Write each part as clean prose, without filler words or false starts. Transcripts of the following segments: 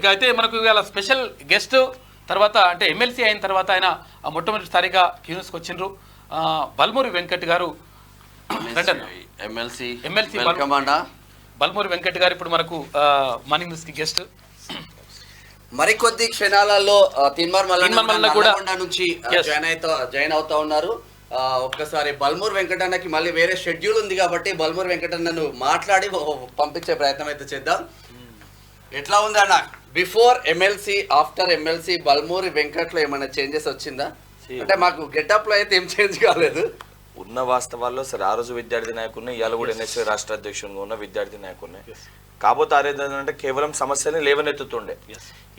ఇక అయితే మనకు ఇవాళ స్పెషల్ గెస్ట్ తర్వాత అంటే ఎమ్మెల్సీ అయిన తర్వాత ఆయన మొట్టమొదటిసారిగా క్యూన్స్కి వచ్చిండ్రు. బల్మూరి వెంకట్ గారు ఎమ్మెల్సీ బల్మూరి వెంకట్ గారు ఇప్పుడు మనకు మార్నింగ్ న్యూస్ కి గెస్ట్. మరికొద్ది క్షణాలలో తీన్మార్ మల్లన్న కూడా నుంచి జాయిన్ అవుతా ఉన్నారు. ఒక్కసారి బల్మూరి వెంకటన్నకి మళ్ళీ వేరే షెడ్యూల్ ఉంది కాబట్టి బల్మూరి వెంకటన్నను మాట్లాడి పంపించే ప్రయత్నం అయితే చేద్దాం. ఎట్లా ఉంది అన్న, before MLC after MLC Balmoori వెంకట్లో ఏమైనా చేంజెస్ వచ్చిందా? అంటే మాకు గెటప్ లో అయితే ఏం చేంజ్ కాలేదు. ఉన్న వాస్తవాల్లో సరే ఆ రోజు విద్యార్థి నాయకుడిని, ఇవాళ కూడా ఎన్ఎస్ఏ రాష్ట్ర అధ్యక్షునిగా ఉన్న విద్యార్థి నాయకుడిని. కాకపోతే ఆరేదంటే కేవలం సమస్యని లేవనెత్తుతుండే.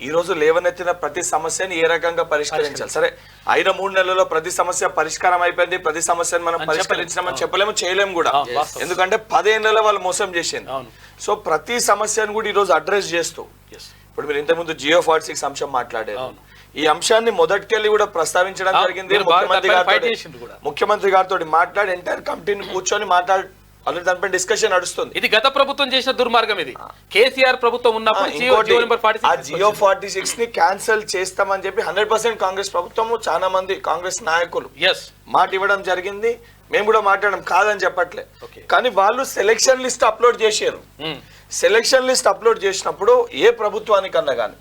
ఈ రోజు లేవనెత్తిన ప్రతి సమస్యని ఏ రకంగా పరిష్కరించాలి? సరే అయిన 3 నెలల్లో ప్రతి సమస్య పరిష్కారం అయిపోయింది, ప్రతి సమస్యను మనం పరిష్కరించినామని చెప్పలేము, చేయలేము కూడా. ఎందుకంటే 10 ఏళ్ళలో వాళ్ళు మోసం చేసింది. సో ప్రతి సమస్యను కూడా ఈ రోజు అడ్రస్ చేస్తూ, ఇప్పుడు మీరు ఇంతకుముందు జియో 46 అంశం మాట్లాడారు. ఈ అంశాన్ని మొదటికెళ్ళి కూడా ప్రస్తావించడం జరిగింది. ముఖ్యమంత్రి గారితో మాట్లాడి ఎంటైర్ కమిటీని కూర్చొని మాట్లాడి ఆల్రెడీ దానిపై డిస్కషన్ నడుస్తుంది. ఇది గత ప్రభుత్వం చేసిన దుర్మార్గం. ఇది కేసీఆర్ ప్రభుత్వం ఉన్నప్పుడు జియో 46 ని క్యాన్సిల్ చేస్తామని చెప్పి 100% కాంగ్రెస్ ప్రభుత్వము చాలా మంది కాంగ్రెస్ నాయకులు మాట ఇవ్వడం జరిగింది. మేము కూడా మాట్లాడడం కాదని చెప్పట్లే, కానీ వాళ్ళు సెలెక్షన్ లిస్ట్ అప్లోడ్ చేశారు. సెలెక్షన్ లిస్ట్ అప్లోడ్ చేసినప్పుడు ఏ ప్రభుత్వానికన్నా కానీ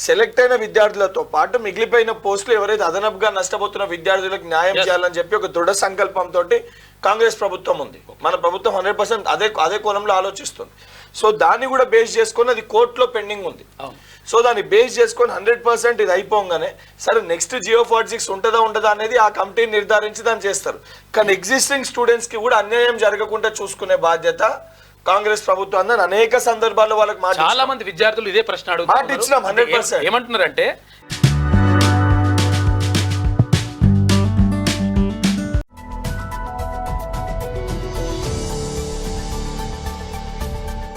సెలెక్ట్ అయిన విద్యార్థులతో పాటు మిగిలిపోయిన పోస్టులు ఎవరైతే అదనపుగా నష్టపోతున్న విద్యార్థులకు న్యాయం చేయాలని చెప్పి ఒక దృఢ సంకల్పంతో కాంగ్రెస్ ప్రభుత్వం ఉంది. మన ప్రభుత్వం 100% అదే కోణంలో ఆలోచిస్తుంది. సో దాన్ని కూడా బేస్ చేసుకొని అది కోర్టులో పెండింగ్ ఉంది. సో దాన్ని బేస్ చేసుకొని 100% ఇది అయిపోగానే సరే నెక్స్ట్ జియో 46 ఉంటుందా అనేది ఆ కమిటీ నిర్ధారించి దాన్ని చేస్తారు. కానీ ఎగ్జిస్టింగ్ స్టూడెంట్స్ కి కూడా అన్యాయం జరగకుండా చూసుకునే బాధ్యత కాంగ్రెస్ ప్రభుత్వం అనేక సందర్భాల్లో వాళ్ళకి చాలా మంది విద్యార్థులు ఇదే ప్రశ్న అడుగుతున్నారు. మాట ఇచ్చినాం 100%. ఏమంటున్నారంటే